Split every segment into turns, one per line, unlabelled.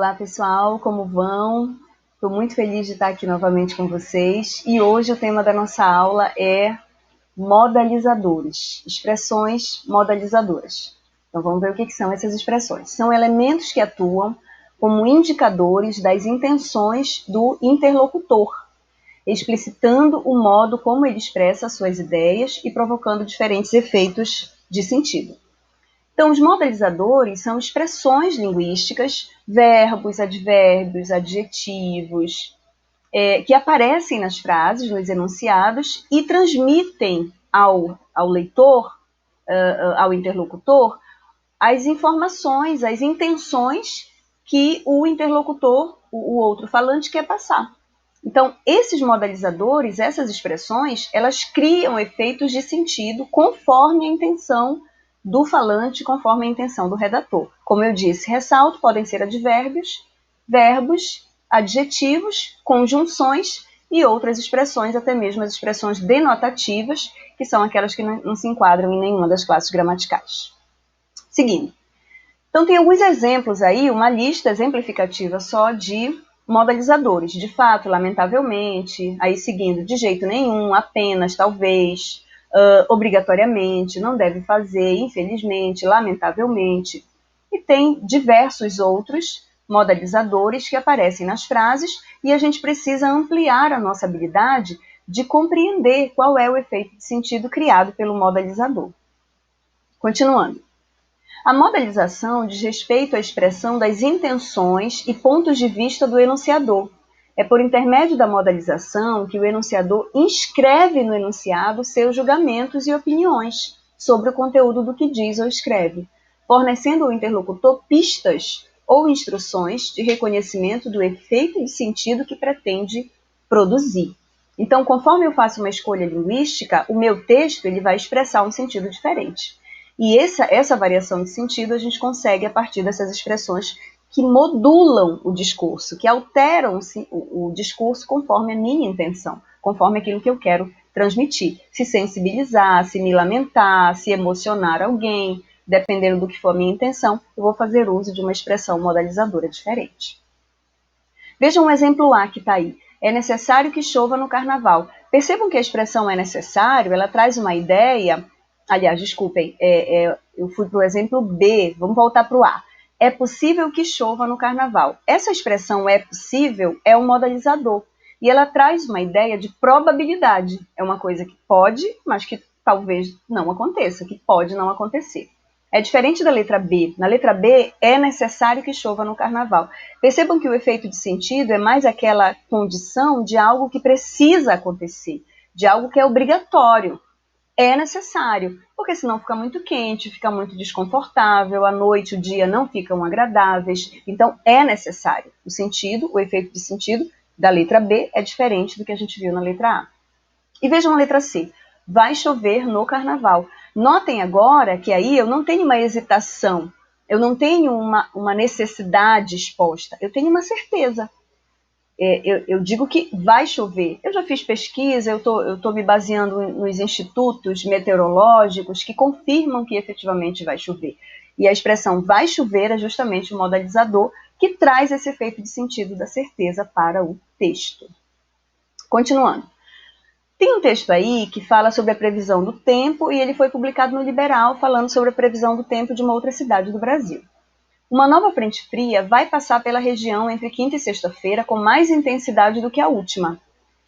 Olá pessoal, como vão? Estou muito feliz de estar aqui novamente com vocês e hoje o tema da nossa aula é modalizadores, expressões modalizadoras. Então vamos ver o que são essas expressões. São elementos que atuam como indicadores das intenções do interlocutor, explicitando o modo como ele expressa suas ideias e provocando diferentes efeitos de sentido. Então, os modalizadores são expressões linguísticas, verbos, advérbios, adjetivos, que aparecem nas frases, nos enunciados, e transmitem ao leitor, ao interlocutor, as informações, as intenções que o interlocutor, o outro falante, quer passar. Então, esses modalizadores, essas expressões, elas criam efeitos de sentido conforme a intenção do falante, conforme a intenção do redator. Como eu disse, ressalto, podem ser advérbios, verbos, adjetivos, conjunções e outras expressões, até mesmo as expressões denotativas, que são aquelas que não se enquadram em nenhuma das classes gramaticais. Seguindo. Então, tem alguns exemplos aí, uma lista exemplificativa só de modalizadores. De fato, lamentavelmente, aí seguindo, de jeito nenhum, apenas, talvez, obrigatoriamente, não deve fazer, infelizmente, lamentavelmente. E tem diversos outros modalizadores que aparecem nas frases e a gente precisa ampliar a nossa habilidade de compreender qual é o efeito de sentido criado pelo modalizador. Continuando. A modalização diz respeito à expressão das intenções e pontos de vista do enunciador. É por intermédio da modalização que o enunciador inscreve no enunciado seus julgamentos e opiniões sobre o conteúdo do que diz ou escreve, fornecendo ao interlocutor pistas ou instruções de reconhecimento do efeito de sentido que pretende produzir. Então, conforme eu faço uma escolha linguística, o meu texto ele vai expressar um sentido diferente. E essa variação de sentido a gente consegue a partir dessas expressões que modulam o discurso, que alteram o discurso conforme a minha intenção, conforme aquilo que eu quero transmitir. Se sensibilizar, se me lamentar, se emocionar alguém, dependendo do que for a minha intenção, eu vou fazer uso de uma expressão modalizadora diferente. Veja um exemplo A que está aí. É necessário que chova no carnaval. Percebam que a expressão é necessário, ela traz uma ideia. Aliás, desculpem, eu fui para o exemplo B, vamos voltar para o A. É possível que chova no carnaval. Essa expressão é possível é um modalizador. E ela traz uma ideia de probabilidade. É uma coisa que pode, mas que talvez não aconteça, que pode não acontecer. É diferente da letra B. Na letra B, é necessário que chova no carnaval. Percebam que o efeito de sentido é mais aquela condição de algo que precisa acontecer, de algo que é obrigatório. É necessário, porque senão fica muito quente, fica muito desconfortável, à noite, o dia não ficam agradáveis. Então, é necessário. O sentido, o efeito de sentido da letra B é diferente do que a gente viu na letra A. E vejam a letra C. Vai chover no carnaval. Notem agora que aí eu não tenho uma hesitação, eu não tenho uma necessidade exposta, eu tenho uma certeza. Eu digo que vai chover. Eu já fiz pesquisa, eu estou me baseando nos institutos meteorológicos que confirmam que efetivamente vai chover. E a expressão vai chover é justamente o modalizador que traz esse efeito de sentido da certeza para o texto. Continuando. Tem um texto aí que fala sobre a previsão do tempo e ele foi publicado no Liberal falando sobre a previsão do tempo de uma outra cidade do Brasil. Uma nova frente fria vai passar pela região entre quinta e sexta-feira com mais intensidade do que a última.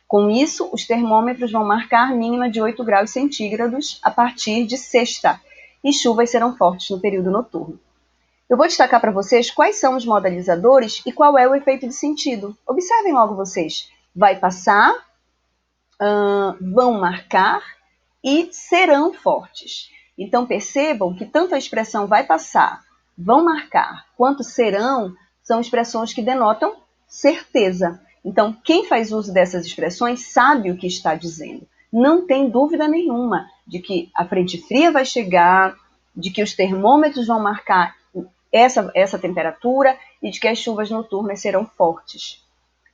Com isso, os termômetros vão marcar mínima de 8 graus centígrados a partir de sexta, e chuvas serão fortes no período noturno. Eu vou destacar para vocês quais são os modalizadores e qual é o efeito de sentido. Observem logo vocês. Vai passar, vão marcar e serão fortes. Então percebam que tanto a expressão vai passar, vão marcar, quanto serão, são expressões que denotam certeza. Então, quem faz uso dessas expressões sabe o que está dizendo. Não tem dúvida nenhuma de que a frente fria vai chegar, de que os termômetros vão marcar essa temperatura e de que as chuvas noturnas serão fortes.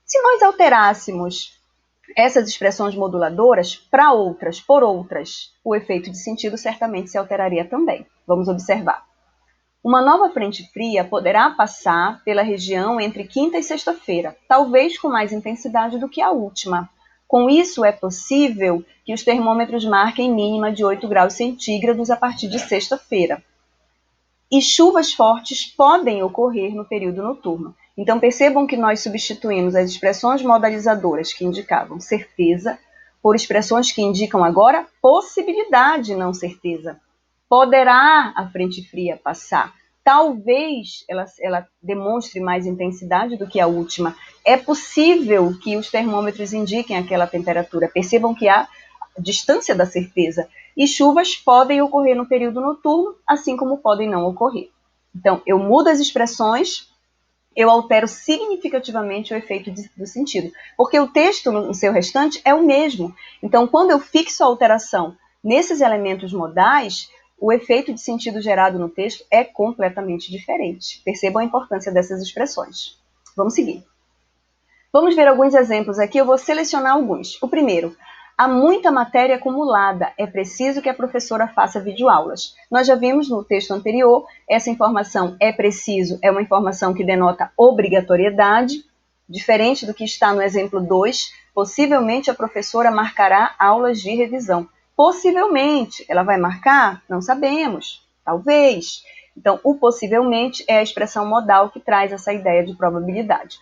Se nós alterássemos essas expressões moduladoras para outras, por outras, o efeito de sentido certamente se alteraria também. Vamos observar. Uma nova frente fria poderá passar pela região entre quinta e sexta-feira, talvez com mais intensidade do que a última. Com isso, é possível que os termômetros marquem mínima de 8 graus centígrados a partir de sexta-feira. E chuvas fortes podem ocorrer no período noturno. Então, percebam que nós substituímos as expressões modalizadoras que indicavam certeza por expressões que indicam agora possibilidade, não certeza. Poderá a frente fria passar. Talvez ela demonstre mais intensidade do que a última. É possível que os termômetros indiquem aquela temperatura. Percebam que há distância da certeza. E chuvas podem ocorrer no período noturno, assim como podem não ocorrer. Então, eu mudo as expressões, eu altero significativamente o efeito do sentido, porque o texto no seu restante é o mesmo. Então, quando eu fixo a alteração nesses elementos modais, o efeito de sentido gerado no texto é completamente diferente. Percebam a importância dessas expressões. Vamos seguir. Vamos ver alguns exemplos aqui, eu vou selecionar alguns. O primeiro, há muita matéria acumulada, é preciso que a professora faça videoaulas. Nós já vimos no texto anterior, essa informação é preciso, é uma informação que denota obrigatoriedade, diferente do que está no exemplo 2, possivelmente a professora marcará aulas de revisão. Possivelmente, ela vai marcar? Não sabemos, talvez. Então, o possivelmente é a expressão modal que traz essa ideia de probabilidade.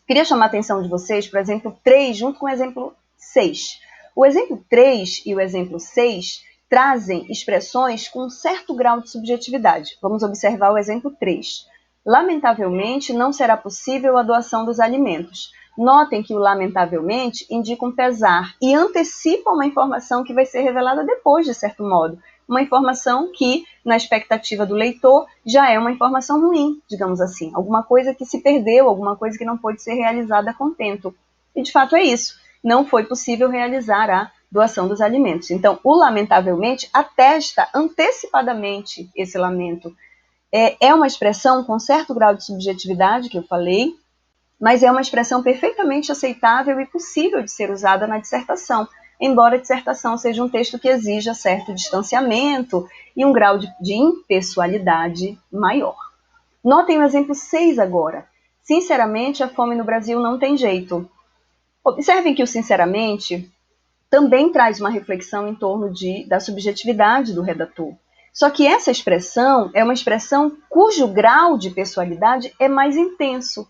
Queria chamar a atenção de vocês para o exemplo 3 junto com o exemplo 6. O exemplo 3 e o exemplo 6 trazem expressões com um certo grau de subjetividade. Vamos observar o exemplo 3. Lamentavelmente, não será possível a doação dos alimentos. Notem que o lamentavelmente indica um pesar e antecipa uma informação que vai ser revelada depois, de certo modo. Uma informação que, na expectativa do leitor, já é uma informação ruim, digamos assim. Alguma coisa que se perdeu, alguma coisa que não pôde ser realizada a contento. E, de fato, é isso. Não foi possível realizar a doação dos alimentos. Então, o lamentavelmente atesta antecipadamente esse lamento. É uma expressão com certo grau de subjetividade, que eu falei, mas é uma expressão perfeitamente aceitável e possível de ser usada na dissertação, embora a dissertação seja um texto que exija certo distanciamento e um grau de impessoalidade maior. Notem o exemplo 6 agora. Sinceramente, a fome no Brasil não tem jeito. Observem que o sinceramente também traz uma reflexão em torno da subjetividade do redator. Só que essa expressão é uma expressão cujo grau de pessoalidade é mais intenso.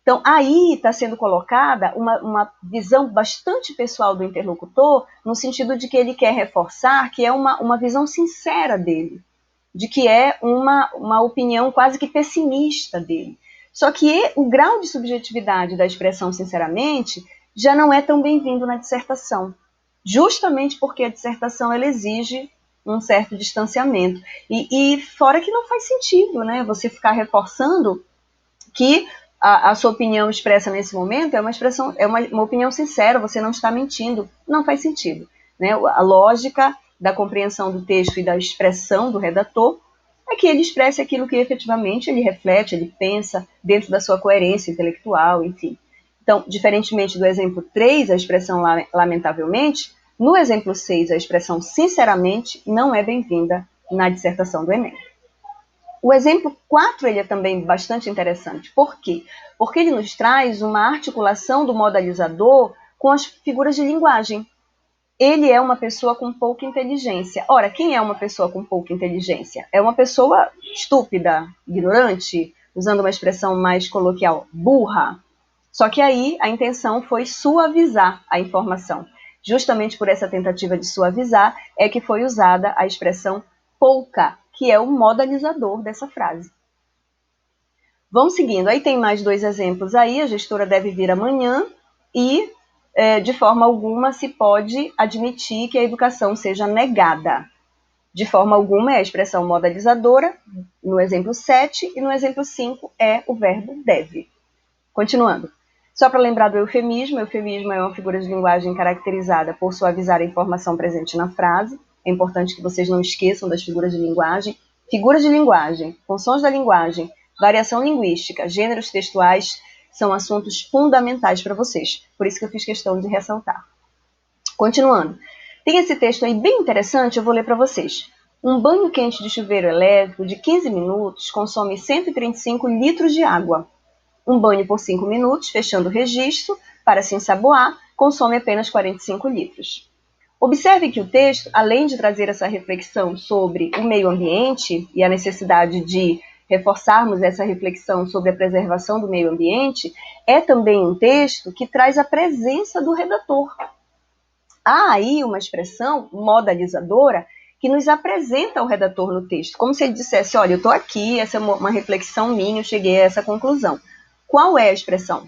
Então, aí está sendo colocada uma visão bastante pessoal do interlocutor, no sentido de que ele quer reforçar que é uma visão sincera dele, de que é uma opinião quase que pessimista dele. Só que o grau de subjetividade da expressão sinceramente já não é tão bem-vindo na dissertação, justamente porque a dissertação ela exige um certo distanciamento. E fora que não faz sentido, né, você ficar reforçando que a sua opinião expressa nesse momento é uma expressão, é uma opinião sincera, você não está mentindo, não faz sentido. Né? A lógica da compreensão do texto e da expressão do redator é que ele expresse aquilo que efetivamente ele reflete, ele pensa dentro da sua coerência intelectual, enfim. Então, diferentemente do exemplo 3, a expressão lamentavelmente, no exemplo 6, a expressão sinceramente não é bem-vinda na dissertação do Enem. O exemplo 4 ele é também bastante interessante. Por quê? Porque ele nos traz uma articulação do modalizador com as figuras de linguagem. Ele é uma pessoa com pouca inteligência. Ora, quem é uma pessoa com pouca inteligência? É uma pessoa estúpida, ignorante, usando uma expressão mais coloquial, burra. Só que aí a intenção foi suavizar a informação. Justamente por essa tentativa de suavizar é que foi usada a expressão pouca, que é o modalizador dessa frase. Vamos seguindo. Aí tem mais 2 exemplos aí. A gestora deve vir amanhã e, de forma alguma, se pode admitir que a educação seja negada. De forma alguma é a expressão modalizadora, no exemplo 7, e no exemplo 5 é o verbo deve. Continuando. Só para lembrar do eufemismo é uma figura de linguagem caracterizada por suavizar a informação presente na frase. É importante que vocês não esqueçam das figuras de linguagem. Figuras de linguagem, funções da linguagem, variação linguística, gêneros textuais são assuntos fundamentais para vocês. Por isso que eu fiz questão de ressaltar. Continuando. Tem esse texto aí bem interessante, eu vou ler para vocês. Um banho quente de chuveiro elétrico de 15 minutos consome 135 litros de água. Um banho por 5 minutos, fechando o registro, para se ensaboar, consome apenas 45 litros. Observe que o texto, além de trazer essa reflexão sobre o meio ambiente e a necessidade de reforçarmos essa reflexão sobre a preservação do meio ambiente, é também um texto que traz a presença do redator. Há aí uma expressão modalizadora que nos apresenta o redator no texto, como se ele dissesse, olha, eu estou aqui, essa é uma reflexão minha, eu cheguei a essa conclusão. Qual é a expressão?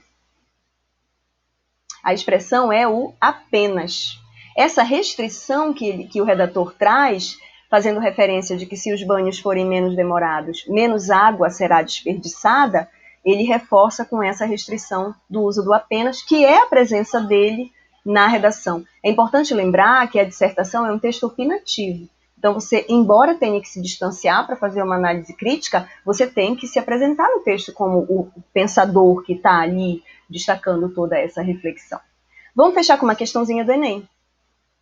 A expressão é o apenas. Essa restrição que o redator traz, fazendo referência de que se os banhos forem menos demorados, menos água será desperdiçada, ele reforça com essa restrição do uso do apenas, que é a presença dele na redação. É importante lembrar que a dissertação é um texto opinativo. Então, você, embora tenha que se distanciar para fazer uma análise crítica, você tem que se apresentar no texto como o pensador que está ali destacando toda essa reflexão. Vamos fechar com uma questãozinha do Enem.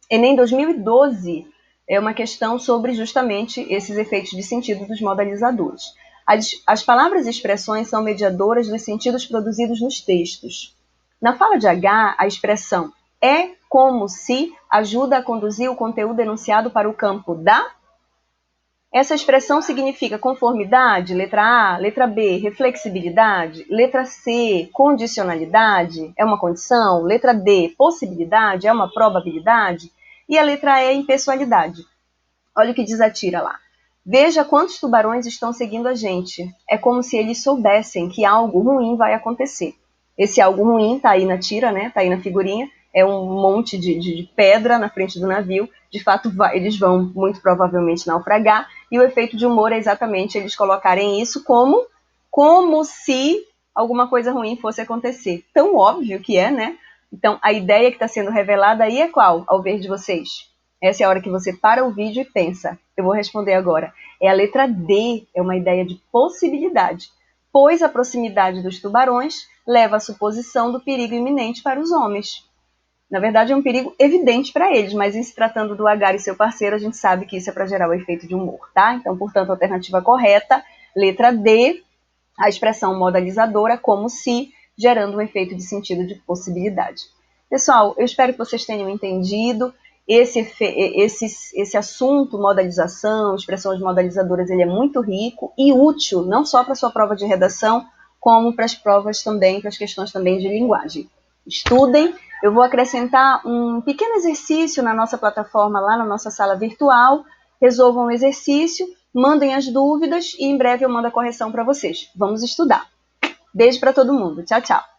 Enem 2012 é uma questão sobre justamente esses efeitos de sentido dos modalizadores. As palavras e expressões são mediadoras dos sentidos produzidos nos textos. Na fala de H, a expressão é como se ajuda a conduzir o conteúdo enunciado para o campo da. Essa expressão significa conformidade, letra A, letra B, reflexibilidade, letra C, condicionalidade, é uma condição, letra D, possibilidade, é uma probabilidade, e a letra E, impessoalidade. Olha o que diz a tira lá. Veja quantos tubarões estão seguindo a gente. É como se eles soubessem que algo ruim vai acontecer. Esse algo ruim está aí na tira, né? Está aí na figurinha. É um monte de pedra na frente do navio. De fato, eles vão muito provavelmente naufragar. E o efeito de humor é exatamente eles colocarem isso como se alguma coisa ruim fosse acontecer. Tão óbvio que é, né? Então, a ideia que está sendo revelada aí é qual, ao ver de vocês? Essa é a hora que você para o vídeo e pensa. Eu vou responder agora. É a letra D, é uma ideia de possibilidade, pois a proximidade dos tubarões leva à suposição do perigo iminente para os homens. Na verdade, é um perigo evidente para eles, mas em se tratando do Agar e seu parceiro, a gente sabe que isso é para gerar o efeito de humor, tá? Então, portanto, a alternativa correta, letra D, a expressão modalizadora, como se, gerando um efeito de sentido de possibilidade. Pessoal, eu espero que vocês tenham entendido. Esse assunto, modalização, expressões modalizadoras, ele é muito rico e útil, não só para a sua prova de redação, como para as provas também, para as questões também de linguagem. Estudem. Eu vou acrescentar um pequeno exercício na nossa plataforma, lá na nossa sala virtual. Resolvam o exercício, mandem as dúvidas e em breve eu mando a correção para vocês. Vamos estudar. Beijo para todo mundo. Tchau, tchau.